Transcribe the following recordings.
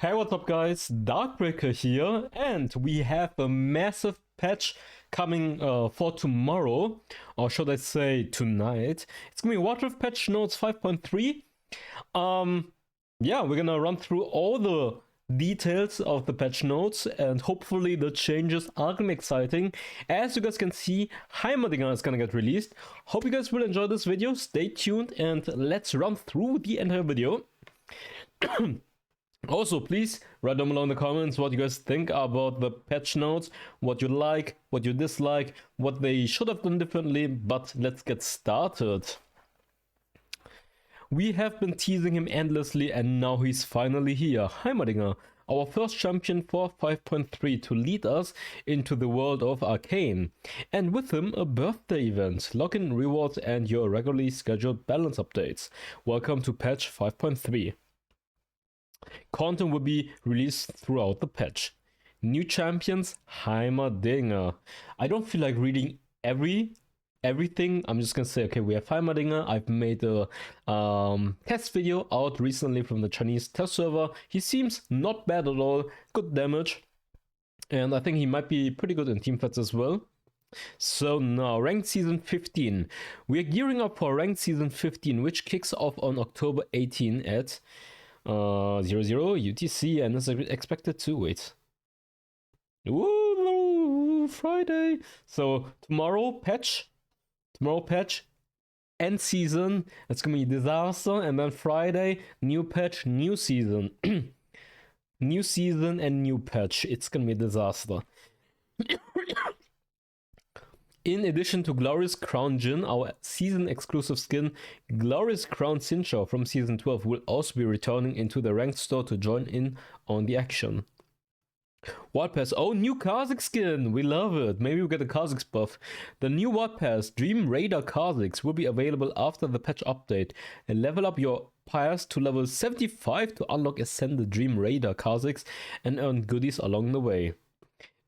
Hey, what's up guys, Darkbreaker here, and we have a massive patch coming for tomorrow, or should I say tonight. It's gonna be wildrift patch notes 5.3. Yeah, we're gonna run through all the details of the patch notes, and hopefully the changes are gonna be exciting. As you guys can see, Heimerdinger is gonna get released. Hope you guys will enjoy this video, stay tuned, and let's run through the entire video. Also, please write down below in the comments what you guys think about the patch notes, what you like, what you dislike, what they should have done differently, but let's get started. We have been teasing him endlessly and now he's finally here. Heimerdinger, our first champion for 5.3 to lead us into the world of Arcane. And with him a birthday event, login rewards and your regularly scheduled balance updates. Welcome to patch 5.3. Content will be released throughout the patch. New champions, Heimerdinger. I don't feel like reading everything. I'm just gonna say, okay, we have Heimerdinger. I've made a test video out recently from the Chinese test server. He seems not bad at all, good damage, and I think he might be pretty good in team fights as well. So now, ranked season 15. We are gearing up for ranked season 15, which kicks off on October 18 at 00 UTC and is expected to wait. Ooh, Friday. So tomorrow patch, end season. It's gonna be disaster, and then Friday new patch, new season, new season and new patch. It's gonna be a disaster. In addition to Glorious Crown Jin, our season-exclusive skin, Glorious Crown Sincho from Season 12 will also be returning into the ranked store to join in on the action. Wild Pass, oh, new Kha'Zix skin, we love it. Maybe we'll get a Kha'Zix buff. The new Wild Pass, Dream Raider Kha'Zix, will be available after the patch update. And level up your pass to level 75 to unlock Ascended Dream Raider Kha'Zix and earn goodies along the way.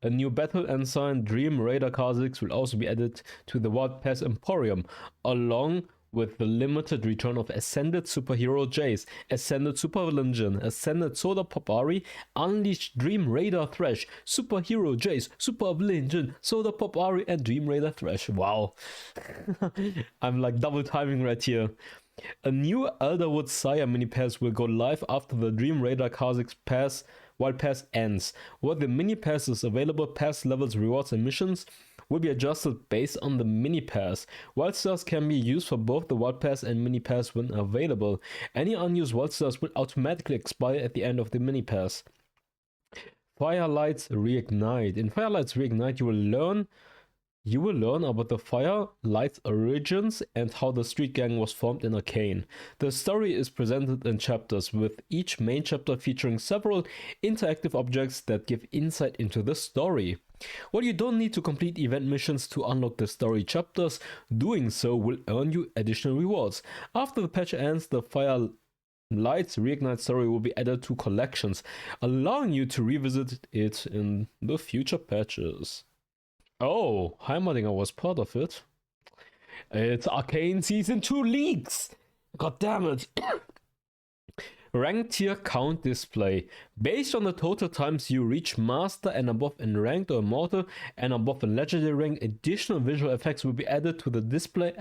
A new Battle Ensign Dream Raider Kha'Zix will also be added to the Wild Pass Emporium, along with the limited return of Ascended Superhero Jace, Ascended Supervillain Jin, Ascended Solar Popari, Unleashed Dream Raider Thresh, Superhero Jace, Supervillain Jin, Solar Popari, and Dream Raider Thresh. Wow. I'm like double timing right here. A new Elderwood Sire mini pass will go live after the Dream Raider Kha'Zix pass Wild Pass ends. What the mini passes available pass levels, rewards and missions will be adjusted based on the mini pass. Wild stars can be used for both the Wild Pass and mini pass when available. Any unused wild stars will automatically expire at the end of the mini pass. Firelights reignite. In Firelights reignite you will learn about the Firelights origins and how the street gang was formed in Arcane. The story is presented in chapters, with each main chapter featuring several interactive objects that give insight into the story. While you don't need to complete event missions to unlock the story chapters, doing so will earn you additional rewards. After the patch ends, the Firelights reignite story will be added to collections, allowing you to revisit it in the future patches. Oh, Heimerdinger was part of it. It's Arcane Season 2 leaks! God damn it! Rank tier count display. Based on the total times you reach Master and above in Ranked or Immortal and above in Legendary rank, additional visual effects will be added to the display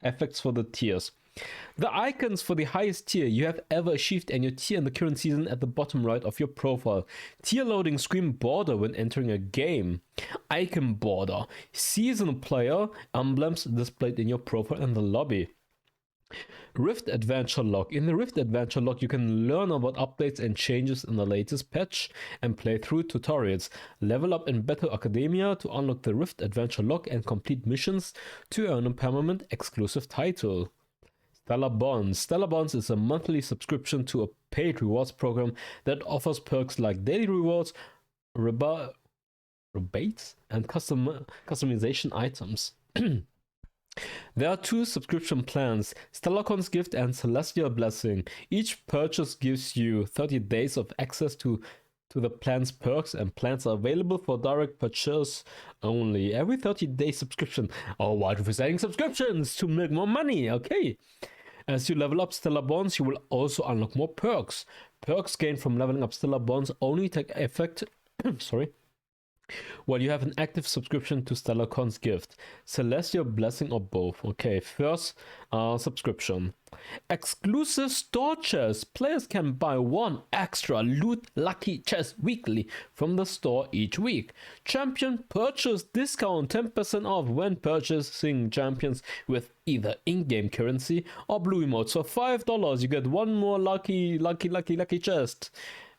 effects for the tiers. The icons for the highest tier you have ever achieved and your tier in the current season at the bottom right of your profile. Tier loading screen border when entering a game. Icon border. Season player emblems displayed in your profile in the lobby. Rift Adventure Log. In the Rift Adventure Log you can learn about updates and changes in the latest patch and play through tutorials. Level up in Battle Academia to unlock the Rift Adventure Log and complete missions to earn a permanent exclusive title. Stellar Bonds. Stellar Bonds is a monthly subscription to a paid rewards program that offers perks like daily rewards, rebates, and customization items. There are two subscription plans, Stellarcon's Gift and Celestial Blessing. Each purchase gives you 30 days of access to the plan's perks, and plans are available for direct purchase only. Every 30-day subscription. Oh, wildrift is adding subscriptions to make more money. Okay. As you level up Stellar Bonds, you will also unlock more perks. Perks gained from leveling up Stellar Bonds only take effect while you have an active subscription to Stellar Con's gift, Celestial Blessing or both. Okay, first subscription. Exclusive store chests. Players can buy one extra loot lucky chest weekly from the store each week. Champion purchase discount 10% off when purchasing champions with either in-game currency or blue emotes. For $5 you get one more lucky chest.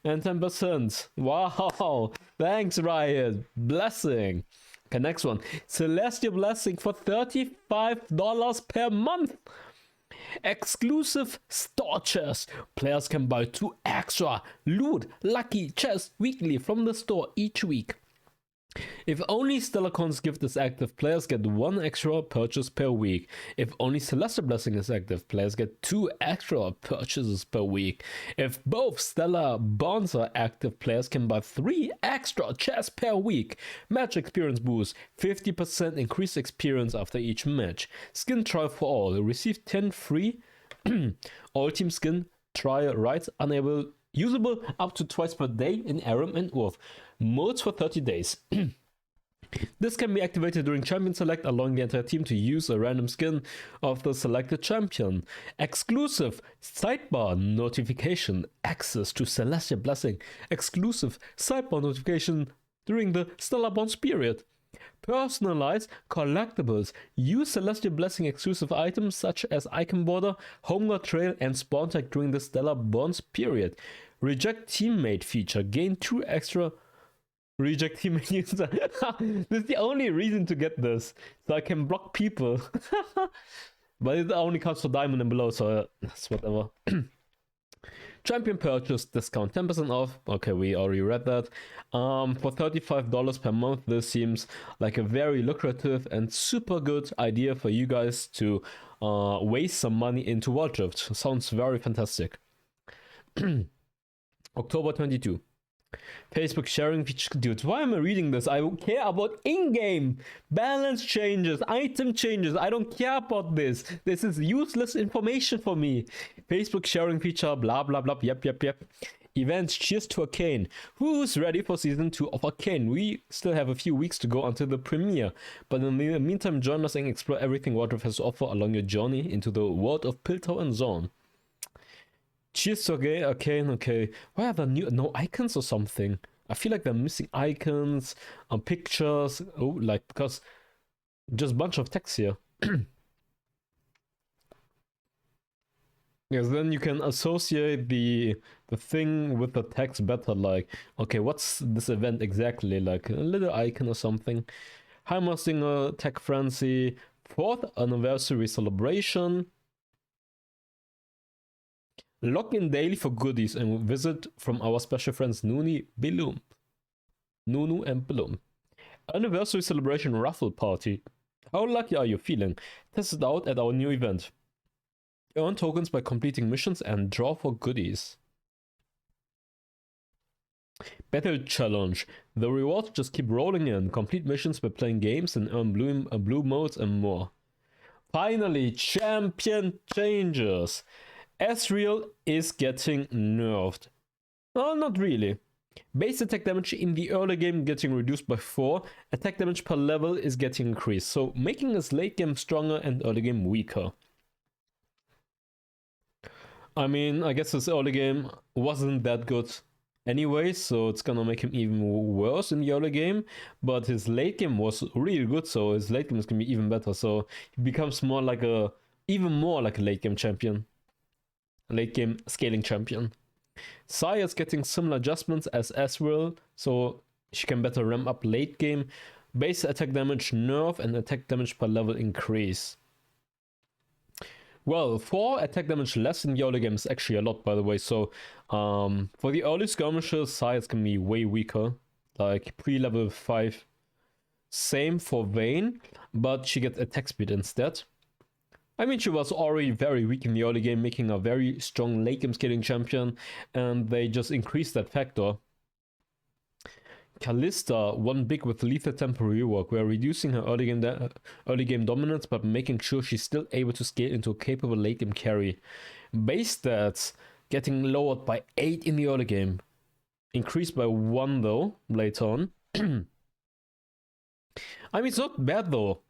And 10%. Wow. Thanks, Riot. Blessing. Okay, next one. Celestial Blessing for $35 per month. Exclusive store chests. Players can buy 2 extra loot lucky chests weekly from the store each week. If only Stellar Con's gift is active, players get 1 extra purchase per week. If only Celestial Blessing is active, players get 2 extra purchases per week. If both Stellar Bonds are active, players can buy 3 extra chests per week. Match experience boost, 50% increased experience after each match. Skin trial for all, receive 10 free all team skin trial rights, usable up to twice per day in Aram and Urf. Modes for 30 days. This can be activated during champion select, allowing the entire team to use a random skin of the selected champion. Exclusive sidebar notification, access to Celestial Blessing. Exclusive sidebar notification during the Stellar Bonds period. Personalized collectibles. Use Celestial Blessing exclusive items such as Icon Border, Homeguard Trail, and Spawn Tag during the Stellar Bonds period. Reject teammate feature. Gain 2 extra reject teammate user. This is the only reason to get this. So I can block people. But it only counts for diamond and below, so that's whatever. Champion purchase discount 10% off. Okay, we already read that. For $35 per month, this seems like a very lucrative and super good idea for you guys to waste some money into wildrift. Sounds very fantastic. October 22. Facebook sharing feature. Dude, why am I reading this? I care about in-game balance changes, item changes. I don't care about this. This is useless information for me. Facebook sharing feature, blah blah blah. Yep. Events. Cheers to Arcane. Who's ready for season 2 of Arcane? We still have a few weeks to go until the premiere, but in the meantime, join us and explore everything wildrift has to offer along your journey into the world of Piltover and Zorn. Cheers to Arcane, okay. Why are there no icons or something? I feel like they're missing icons, pictures. Oh, like, because just a bunch of text here. Yes, then you can associate the thing with the text better. Like, okay, what's this event exactly? Like a little icon or something. Heimer Singer, Tech Frenzy, 4th anniversary celebration. Log in daily for goodies and visit from our special friends Nunu and Bloom. Anniversary celebration raffle party. How lucky are you feeling? Test it out at our new event. Earn tokens by completing missions and draw for goodies. Battle challenge. The rewards just keep rolling in. Complete missions by playing games and earn blue modes and more. Finally, champion changes. Ezreal is getting nerfed. Well, not really. Base attack damage in the early game getting reduced by 4. Attack damage per level is getting increased, so making his late game stronger and early game weaker. I mean, I guess his early game wasn't that good anyway, so it's gonna make him even worse in the early game. But his late game was really good, so his late game is gonna be even better. So he becomes even more like a late game champion. Late game scaling champion. Saya is getting similar adjustments as Ezreal, so she can better ramp up late game. Base attack damage nerf and attack damage per level increase. Well, 4 attack damage less in the early game is actually a lot, by the way. So for the early skirmishes, Saya is gonna be way weaker, like pre-level 5. Same for Vayne, but she gets attack speed instead. I mean, she was already very weak in the early game, making a very strong late game scaling champion, and they just increased that factor. Kalista won big with lethal tempo rework. We are reducing her early game dominance, but making sure she's still able to scale into a capable late game carry. Base stats getting lowered by 8 in the early game. Increased by 1 though, later on. I mean, it's not bad though.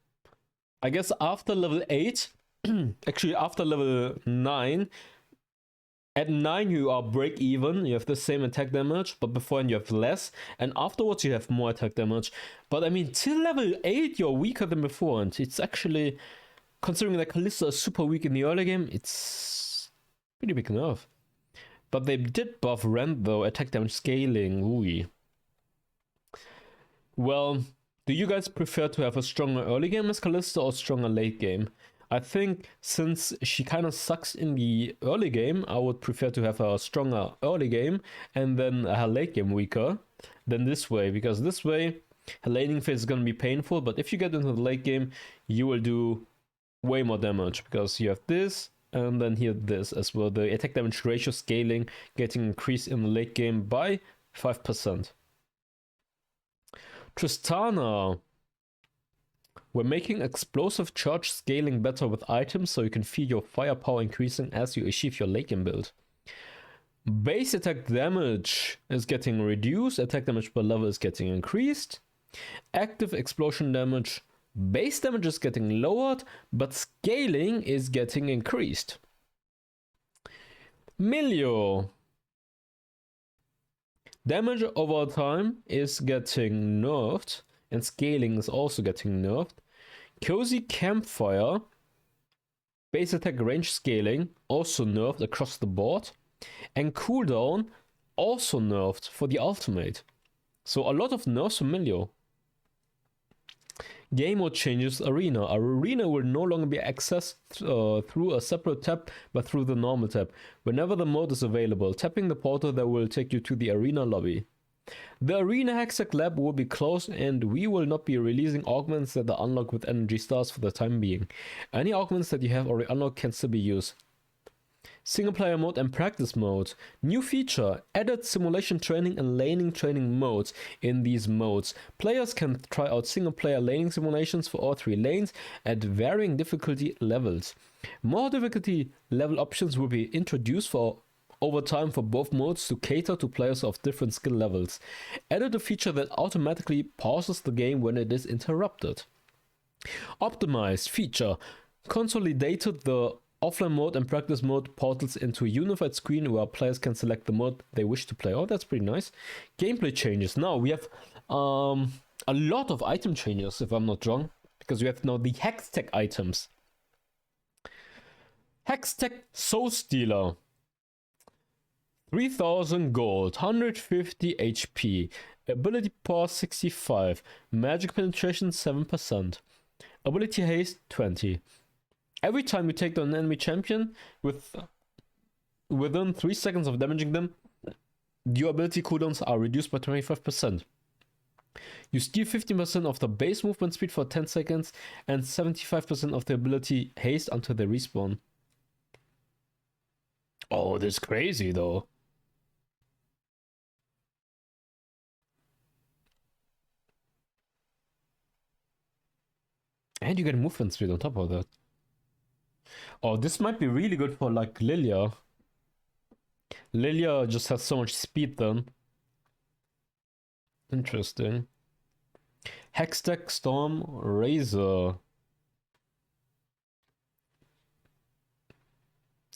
I guess after level 8, actually after level 9, at 9 you are break even, you have the same attack damage, but beforehand you have less, and afterwards you have more attack damage. But I mean, till level 8 you're weaker than beforehand. It's actually, considering that Kalista is super weak in the early game, it's pretty big nerf. But they did buff Rend though, attack damage scaling, ooey. Well, do you guys prefer to have a stronger early game as Kalista or stronger late game? I think since she kind of sucks in the early game, I would prefer to have a stronger early game and then her late game weaker than this way, because this way her laning phase is going to be painful, but if you get into the late game, you will do way more damage because you have this and then here this as well. The attack damage ratio scaling getting increased in the late game by 5%. Tristana. We're making explosive charge scaling better with items so you can feel your firepower increasing as you achieve your late game build. Base attack damage is getting reduced, attack damage per level is getting increased. Active explosion damage, base damage is getting lowered, but scaling is getting increased. Milio. Damage over time is getting nerfed, and scaling is also getting nerfed. Cozy Campfire, base attack range scaling, also nerfed across the board. And cooldown, also nerfed for the ultimate. So a lot of nerfs for Milio. Game mode changes Arena. Arena will no longer be accessed through a separate tab, but through the normal tab. Whenever the mode is available, tapping the portal that will take you to the Arena lobby. The Arena Hextech lab will be closed and we will not be releasing augments that are unlocked with energy stars for the time being. Any augments that you have already unlocked can still be used. Single player mode and practice mode. New feature, added simulation training and laning training modes in these modes. Players can try out single player laning simulations for all 3 lanes at varying difficulty levels. More difficulty level options will be introduced for over time for both modes to cater to players of different skill levels. Added a feature that automatically pauses the game when it is interrupted. Optimized feature, consolidated the offline mode and practice mode portals into a unified screen where players can select the mode they wish to play. Oh, that's pretty nice. Gameplay changes. Now we have a lot of item changes, if I'm not wrong, because we have now the Hextech items. Hextech Soul Stealer. 3000 gold, 150 HP, ability power 65, magic penetration 7%, ability haste 20. Every time you take down an enemy champion within 3 seconds of damaging them, your ability cooldowns are reduced by 25%. You steal 15% of the base movement speed for 10 seconds and 75% of the ability haste until they respawn. Oh, that's crazy though. And you get movement speed on top of that. Oh, this might be really good for like Lilia. Lilia just has so much speed then. Interesting. Hextech Storm Razor.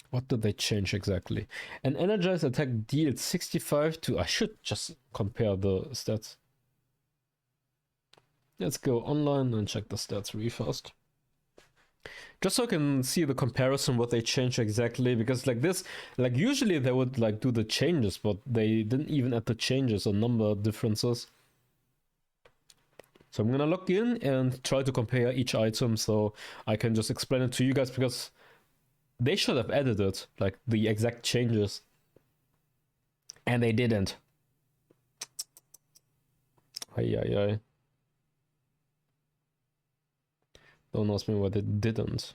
What did they change exactly? An energized attack deals 65 to... I should just compare the stats. Let's go online and check the stats really fast. Just so I can see the comparison, what they changed exactly, because like this, like usually they would like do the changes, but they didn't even add the changes or number differences. So I'm gonna log in and try to compare each item so I can just explain it to you guys, because they should have added it, like the exact changes. And they didn't. Ay. Don't ask me why they didn't.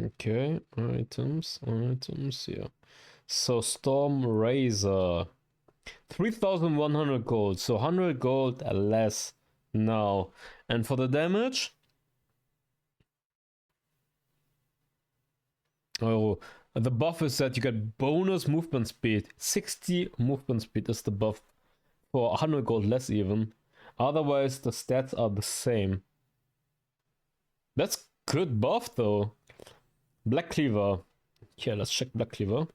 Okay, items, yeah. So Storm Razor, 3,100 gold, so 100 gold less now. And for the damage, oh, the buff is that you get bonus movement speed. 60 movement speed is the buff for 100 gold less even. Otherwise, the stats are the same. That's good buff though. Black Cleaver. Yeah, let's check Black Cleaver.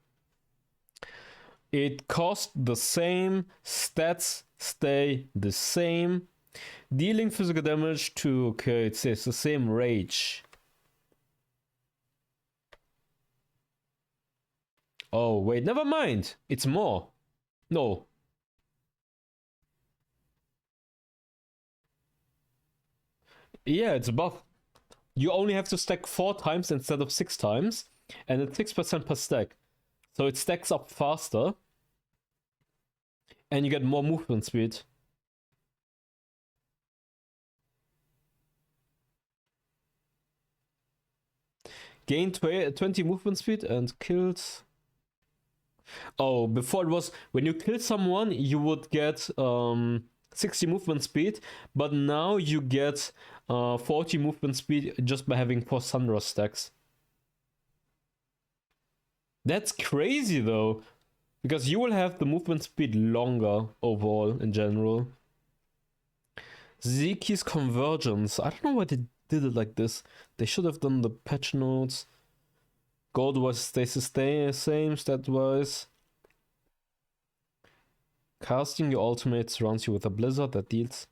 It costs the same, stats stay the same. Dealing physical damage to, okay, it says the same rage. Oh, wait, never mind. It's more. No. Yeah, it's a buff. You only have to stack 4 times instead of 6 times, and it's 6% per stack. So it stacks up faster, and you get more movement speed. Gain 20 movement speed and kills. Oh, before it was when you kill someone, you would get 60 movement speed, but now you get 40 movement speed just by having 4 Sunra stacks. That's crazy though, because you will have the movement speed longer overall in general. Zeki's Convergence. I don't know why they did it like this. They should have done the patch notes. Gold wise stays the same stat wise. Casting your ultimate surrounds you with a blizzard that deals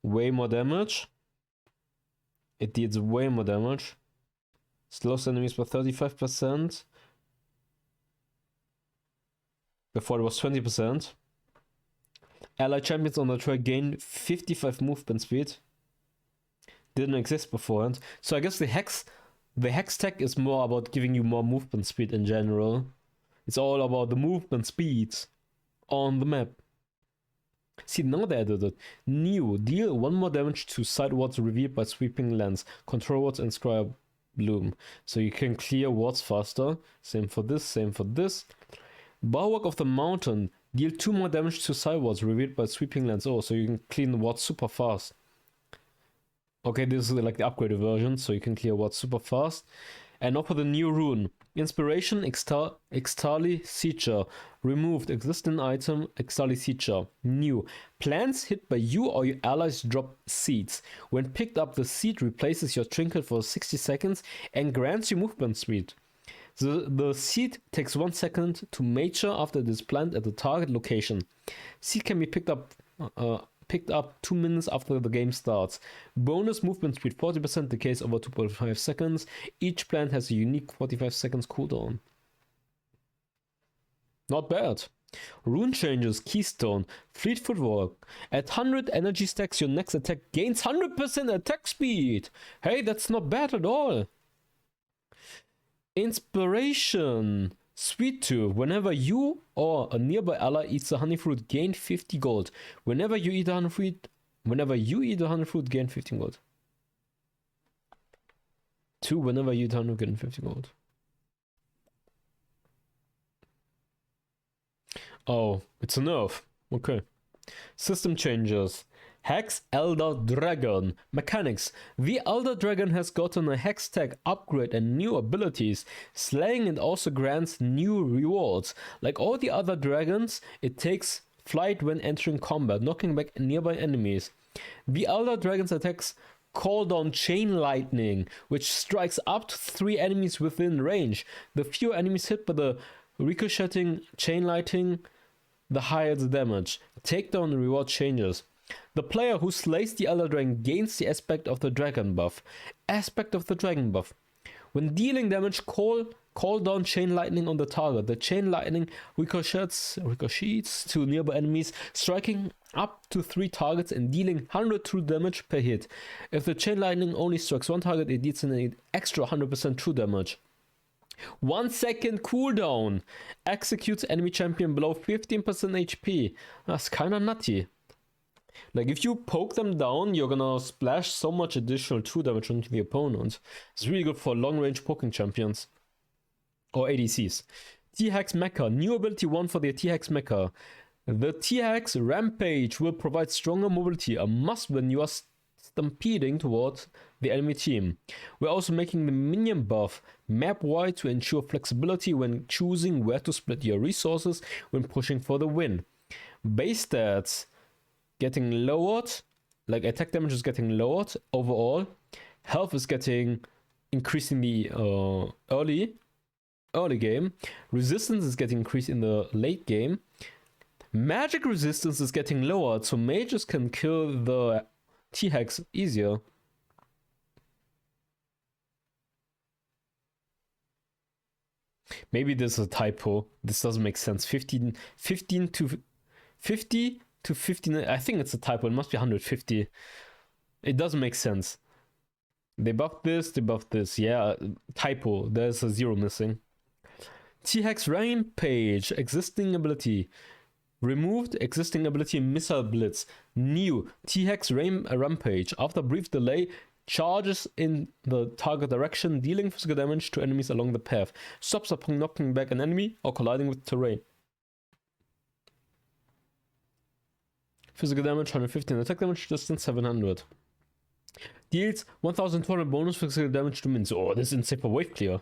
way more damage. It deals way more damage. Slows enemies by 35%. Before it was 20%. Ally champions on the track gain 55 movement speed. Didn't exist beforehand. So I guess the Hextech is more about giving you more movement speed in general. It's all about the movement speeds on the map. See, now they added it. New, deal 1 more damage to side wards revealed by sweeping lens, control wards and scryer bloom. So you can clear wards faster. Same for this, same for this. Bulwark of the Mountain, deal 2 more damage to side wards revealed by sweeping lens. Oh, so you can clean the wards super fast. Okay, this is like the upgraded version, so you can clear wards super fast. And now for the new rune. Inspiration, Ixtali Seecher. Removed, existing item, Ixtali Seecher. New. Plants hit by you or your allies drop seeds. When picked up, the seed replaces your trinket for 60 seconds and grants you movement speed. The seed takes 1 second to mature after it is planted at the target location. Seed can be picked up 2 minutes after the game starts. Bonus movement speed 40% decays over 2.5 seconds. Each plant has a unique 45 seconds cooldown. Not bad. Rune changes, Keystone, Fleet Footwork. At 100 energy stacks, your next attack gains 100% attack speed. Hey, that's not bad at all. Inspiration. Sweet Tooth. Whenever you or a nearby ally eats a honey fruit, gain 50 gold. Whenever you eat a honey fruit, gain 15 gold. 2. Whenever you eat a honey fruit, gain 50 gold. Oh, it's a nerf. Okay. System changes. Hex Elder Dragon. Mechanics. The Elder Dragon has gotten a Hextech upgrade and new abilities. Slaying it also grants new rewards. Like all the other dragons, it takes flight when entering combat, knocking back nearby enemies. The Elder Dragon's attacks call down Chain Lightning, which strikes up to 3 enemies within range. The fewer enemies hit by the ricocheting Chain Lightning, the higher the damage. Takedown reward changes. The player who slays the Elder Dragon gains the Aspect of the Dragon buff. Aspect of the Dragon buff. When dealing damage, call down Chain Lightning on the target. The Chain Lightning ricochets to nearby enemies, striking up to 3 targets and dealing 100 true damage per hit. If the Chain Lightning only strikes 1 target, it deals an extra 100% true damage. 1 second cooldown. Executes enemy champion below 15% HP. That's kinda nutty. Like, if you poke them down, you're gonna splash so much additional 2 damage onto the opponent. It's really good for long-range poking champions. Or ADCs. T-Hex Mecha. New ability 1 for the T-Hex Mecha. The T-Hex Rampage will provide stronger mobility, a must when you are stampeding towards the enemy team. We're also making the minion buff map-wide to ensure flexibility when choosing where to split your resources when pushing for the win. Base stats getting lowered, like attack damage is getting lowered overall. Health is getting increased in the early game. Resistance is getting increased in the late game. Magic resistance is getting lowered, so mages can kill the T-Hex easier. Maybe this is a typo. This doesn't make sense. 50 to 15. I think it's a typo. It must be 150. It doesn't make sense. They buffed this, they buffed this. Yeah, typo. There's a 0 missing. T-Hex Rampage. Existing ability. Removed existing ability Missile Blitz. New T-Hex Rampage. After a brief delay, charges in the target direction, dealing physical damage to enemies along the path. Stops upon knocking back an enemy or colliding with terrain. Physical damage 115, attack damage distance 700. Deals 1200 bonus physical damage to minions. Oh, this is insane for wave clear.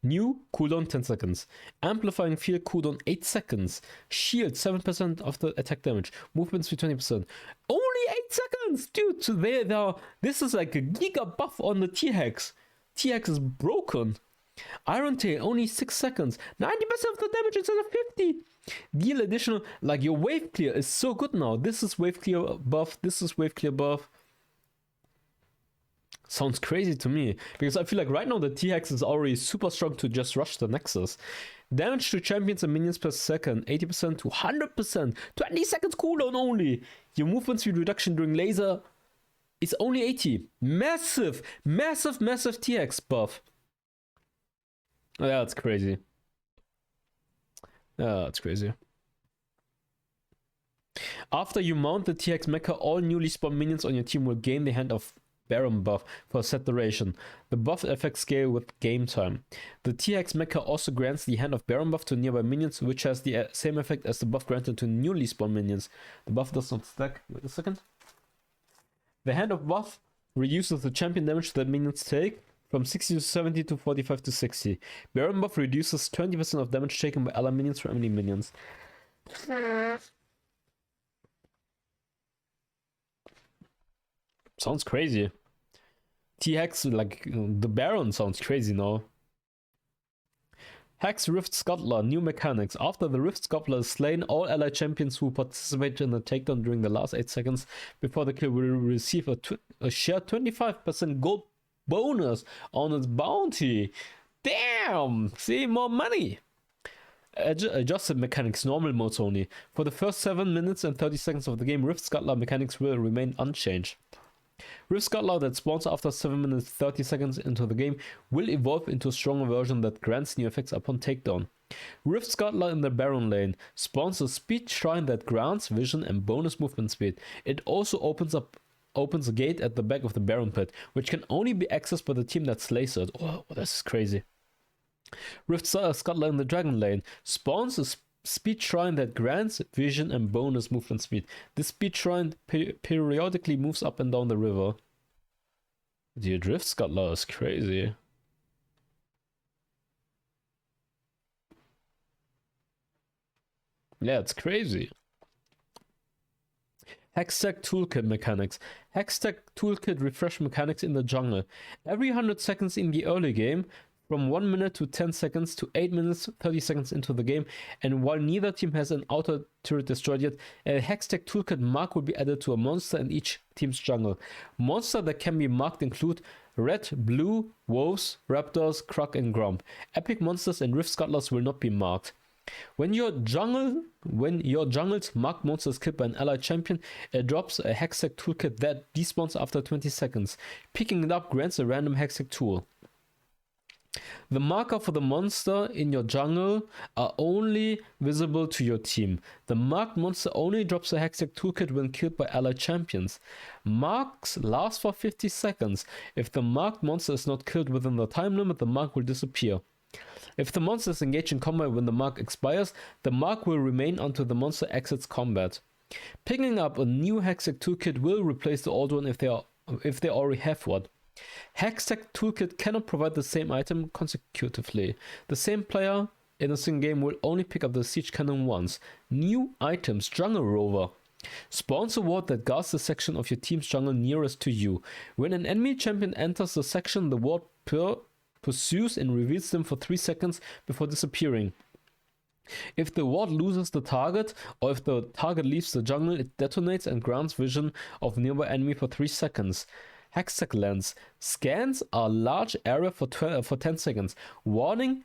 New cooldown 10 seconds. Amplifying field cooldown 8 seconds. Shield 7% of the attack damage. Movement speed 20%. Only 8 seconds! Dude, so this is like a giga buff on the T-Hex. T-Hex is broken. Iron Tail only 6 seconds. 90% of the damage instead of 50. Deal additional, like your wave clear is so good now. This is wave clear buff. This is wave clear buff. Sounds crazy to me, because I feel like right now the T-Hex is already super strong to just rush the Nexus. Damage to champions and minions per second, 80% to 100%, 20 seconds cooldown only. Your movement speed reduction during laser is only 80. Massive, massive, massive T-Hex buff. Oh, yeah, that's crazy. Yeah, that's crazy. After you mount the T-Hex Mecha, all newly spawned minions on your team will gain the Hand of Baron buff for a set duration. The buff effects scale with game time. The T-Hex Mecha also grants the Hand of Baron buff to nearby minions, which has the same effect as the buff granted to newly spawned minions. The buff does not stack. Wait a second. The Hand of buff reduces the champion damage that minions take from 60 to 70 to 45 to 60. Baron buff reduces 20% of damage taken by ally minions from enemy minions. Sounds crazy. T-Hex, like, the Baron sounds crazy now. Hex Rift Scuttler, new mechanics. After the Rift Scuttler is slain, all allied champions who participate in the takedown during the last 8 seconds before the kill will receive a shared 25% gold bonus on its bounty. Damn! See, more money! Adjusted mechanics, normal modes only. For the first 7 minutes and 30 seconds of the game, Rift Scuttler mechanics will remain unchanged. Rift Scuttler that spawns after 7 minutes 30 seconds into the game will evolve into a stronger version that grants new effects upon takedown. Rift Scuttler in the Baron lane spawns a speed shrine that grants vision and bonus movement speed. It also opens a gate at the back of the Baron pit, which can only be accessed by the team that slays it. Oh, this is crazy. Rift Scuttler in the Dragon lane spawns a speed shrine that grants vision and bonus movement speed. This speed shrine periodically moves up and down the river. The Rift Scuttler is crazy. Yeah, it's crazy. Hextech toolkit mechanics. Hextech toolkit refresh mechanics in the jungle. Every 100 seconds in the early game, from 1 minute to 10 seconds to 8 minutes 30 seconds into the game, and while neither team has an outer turret destroyed yet, a Hextech toolkit mark will be added to a monster in each team's jungle. Monsters that can be marked include red, blue, wolves, raptors, krug, and grump. Epic monsters and rift scuttlers will not be marked. When your jungle's marked monster is killed by an allied champion, it drops a Hextech toolkit that despawns after 20 seconds. Picking it up grants a random Hextech tool. The marker for the monster in your jungle are only visible to your team. The marked monster only drops a Hextech toolkit when killed by allied champions. Marks last for 50 seconds. If the marked monster is not killed within the time limit, the mark will disappear. If the monster is engaged in combat when the mark expires, the mark will remain until the monster exits combat. Picking up a new Hextech toolkit will replace the old one if they already have one. Hextech toolkit cannot provide the same item consecutively. The same player in a single game will only pick up the siege cannon once. New items: Jungle Rover. Spawns a ward that guards the section of your team's jungle nearest to you. When an enemy champion enters the section, the ward pursues and reveals them for 3 seconds before disappearing. If the ward loses the target, or if the target leaves the jungle, it detonates and grants vision of nearby enemy for 3 seconds. Hextech lens. Scans a large area for 10 seconds. Warning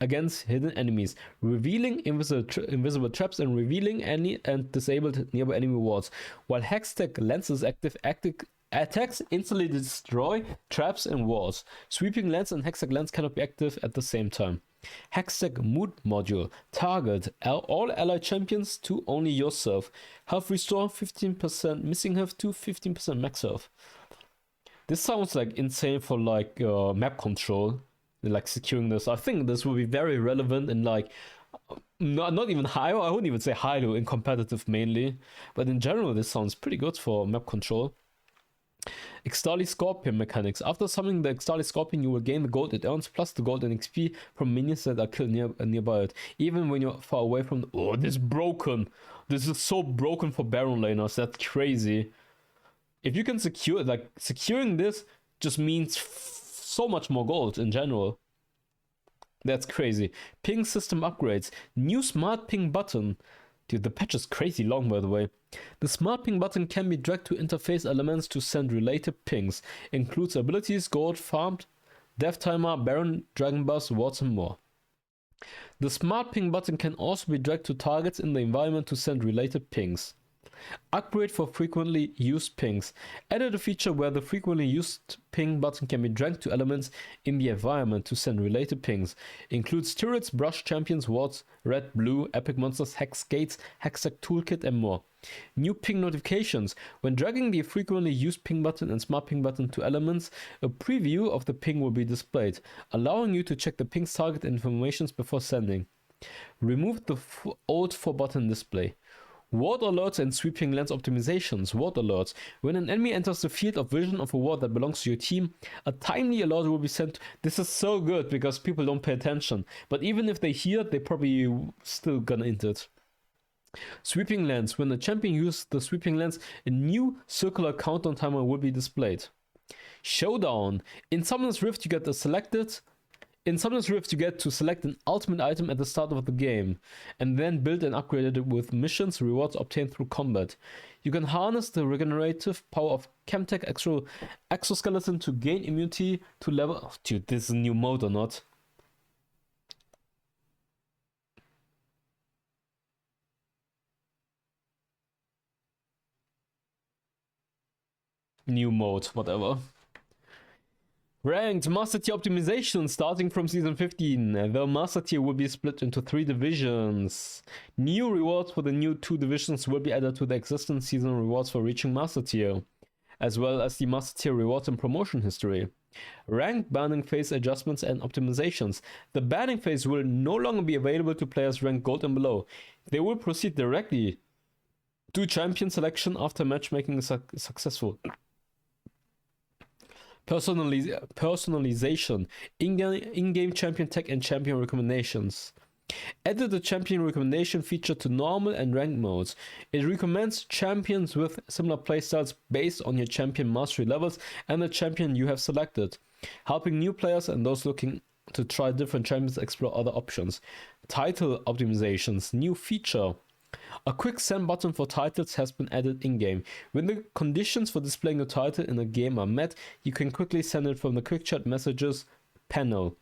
against hidden enemies. Revealing invisible traps and revealing any and disabled nearby enemy wards. While Hextech lens is active, attacks instantly destroy traps and walls. Sweeping lens and Hextech lens cannot be active at the same time. Hextech mood module. Target all allied champions to only yourself. Health restore 15% missing health to 15% max health. This sounds like insane for like map control, like securing this. I think this will be very relevant in like not even high. I wouldn't even say high in competitive mainly, but in general this sounds pretty good for map control. Ixtali Scorpion mechanics. After summoning the Ixtali Scorpion, you will gain the gold it earns plus the gold and XP from minions that are killed nearby it, even when you're far away from oh, this is broken. This is so broken for Baron laners. That's crazy. If you can secure, like, securing this just means so much more gold in general. That's crazy. Ping system upgrades. New smart ping button. Dude, the patch is crazy long, by the way. The smart ping button can be dragged to interface elements to send related pings. Includes abilities, gold farmed, death timer, baron, dragon bus, wards and more. The smart ping button can also be dragged to targets in the environment to send related pings. Upgrade for frequently used pings. Added a feature where the frequently used ping button can be dragged to elements in the environment to send related pings. Includes turrets, brush champions, wards, red, blue, epic monsters, hex gates, Hextech toolkit and more. New ping notifications. When dragging the frequently used ping button and smart ping button to elements, a preview of the ping will be displayed, allowing you to check the ping's target informations before sending. Remove the old 4 button display. Ward alerts and sweeping lens optimizations. Ward alerts. When an enemy enters the field of vision of a ward that belongs to your team, a timely alert will be sent. This is so good because people don't pay attention. But even if they hear it, they probably still gonna int it. Sweeping lens. When the champion uses the sweeping lens, a new circular countdown timer will be displayed. Showdown. In Summoner's Rift, you get to select to select an ultimate item at the start of the game, and then build and upgrade it with missions, rewards obtained through combat. You can harness the regenerative power of Chemtech exoskeleton to gain immunity to level... Oh, dude, this is a new mode or not? New mode, whatever. Ranked Master Tier optimization starting from Season 15. The Master Tier will be split into 3 divisions. New rewards for the new 2 divisions will be added to the existing season rewards for reaching Master Tier, as well as the Master Tier rewards and promotion history. Ranked banning phase adjustments and optimizations. The banning phase will no longer be available to players ranked gold and below. They will proceed directly to champion selection after matchmaking is successful. Personalization, in-game champion tech and champion recommendations. Added the champion recommendation feature to normal and ranked modes. It recommends champions with similar playstyles based on your champion mastery levels and the champion you have selected, helping new players and those looking to try different champions explore other options. Title optimizations, new feature. A quick send button for titles has been added in-game. When the conditions for displaying a title in a game are met, you can quickly send it from the quick chat messages panel.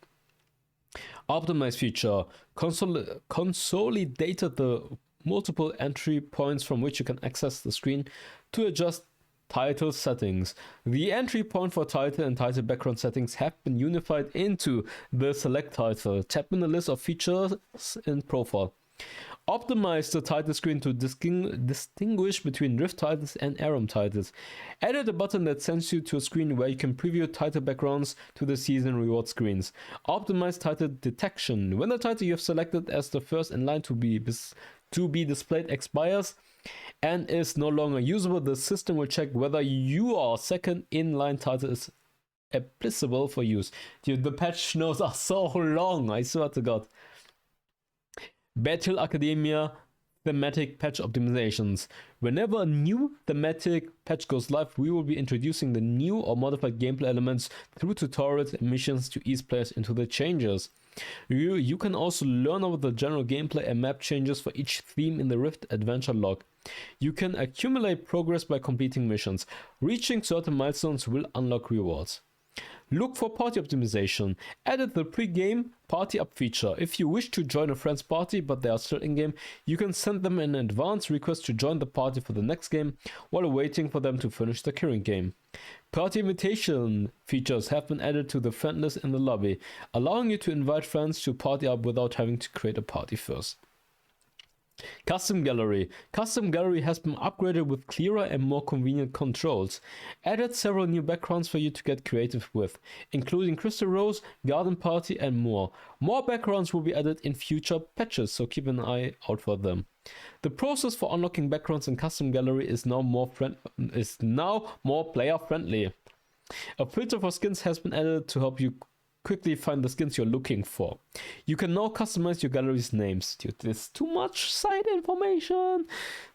Optimize feature. Consolidated the multiple entry points from which you can access the screen to adjust Title settings. The entry point for title and title background settings have been unified into the select title. Tap in the list of features in profile. Optimize the title screen to distinguish between Rift titles and Aram titles. Added a button that sends you to a screen where you can preview title backgrounds to the season reward screens. Optimize title detection. When the title you have selected as the first in line to be displayed expires and is no longer usable, the system will check whether your second in line title is applicable for use. Dude, the patch notes are so long, I swear to God. Battle Academia thematic patch optimizations. Whenever a new thematic patch goes live, we will be introducing the new or modified gameplay elements through tutorials and missions to ease players into the changes. You can also learn about the general gameplay and map changes for each theme in the Rift Adventure log. You can accumulate progress by completing missions. Reaching certain milestones will unlock rewards. Look for party optimization. Added the pre-game party up feature. If you wish to join a friend's party but they are still in-game, you can send them an advance request to join the party for the next game while waiting for them to finish the current game. Party invitation features have been added to the friend list in the lobby, allowing you to invite friends to party up without having to create a party first. Custom Gallery. Custom Gallery has been upgraded with clearer and more convenient controls. Added several new backgrounds for you to get creative with, including Crystal Rose, Garden Party and more. More backgrounds will be added in future patches, so keep an eye out for them. The process for unlocking backgrounds in Custom Gallery is now more player friendly. A filter for skins has been added to help you quickly find the skins you're looking for. You can now customize your gallery's names. Dude, there's too much side information.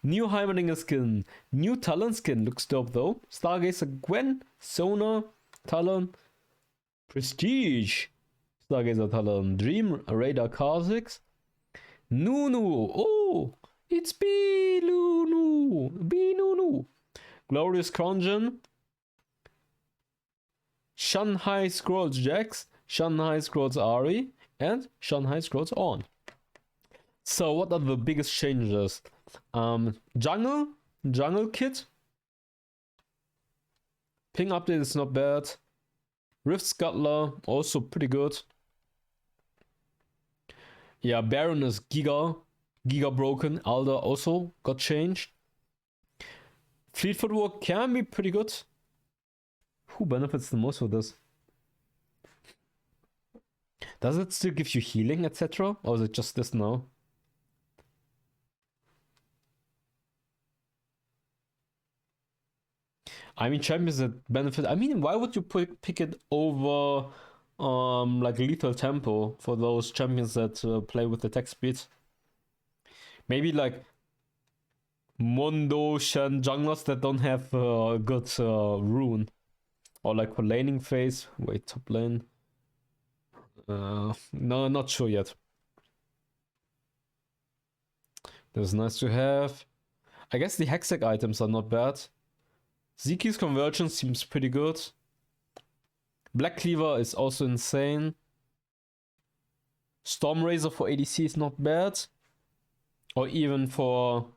New Heimerdinger skin. New Talon skin. Looks dope though. Stargazer Gwen. Sona. Talon. Prestige. Stargazer Talon. Dream. Radar Kha'Zix. Nunu. Oh, it's B-Nunu. B-Nunu. Glorious Crown. Shanghai Scrolls Jax, Shanghai Scrolls Ari, and Shanghai Scrolls On. So what are the biggest changes? Jungle Kit. Ping update is not bad. Rift Scuttler, also pretty good. Yeah, Baron is Giga broken. Alder also got changed. Fleet footwork can be pretty good. Who benefits the most for this? Does it still give you healing, etc.? Or is it just this now? I mean, champions that benefit. I mean, why would you pick it over like Lethal Tempo for those champions that play with attack speed? Maybe like Mondo Shen junglers that don't have good rune. Or like for laning phase. Wait, top lane. No, not sure yet. That's nice to have. I guess the Hextech items are not bad. Zeki's Convergence seems pretty good. Black Cleaver is also insane. Stormrazor for ADC is not bad. Or even for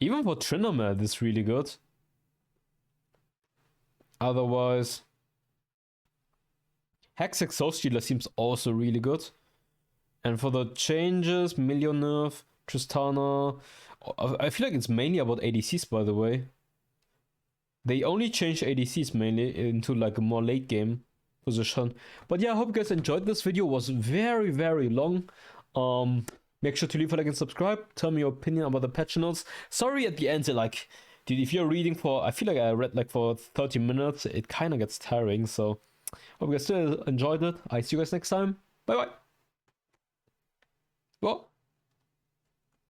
Trinomed is really good. Otherwise, Hex Exhaust Stealer seems also really good. And for the changes, Millionerve, Tristana, I feel like it's mainly about ADCs, by the way. They only changed ADCs mainly into like a more late game position. But yeah, I hope you guys enjoyed this video. It was very, very long. Make sure to leave a like and subscribe. Tell me your opinion about the patch notes. Sorry at the end, like, dude, if you're reading for, I feel like I read like for 30 minutes, it kind of gets tiring. So hope you guys still enjoyed it. I see you guys next time. Bye bye.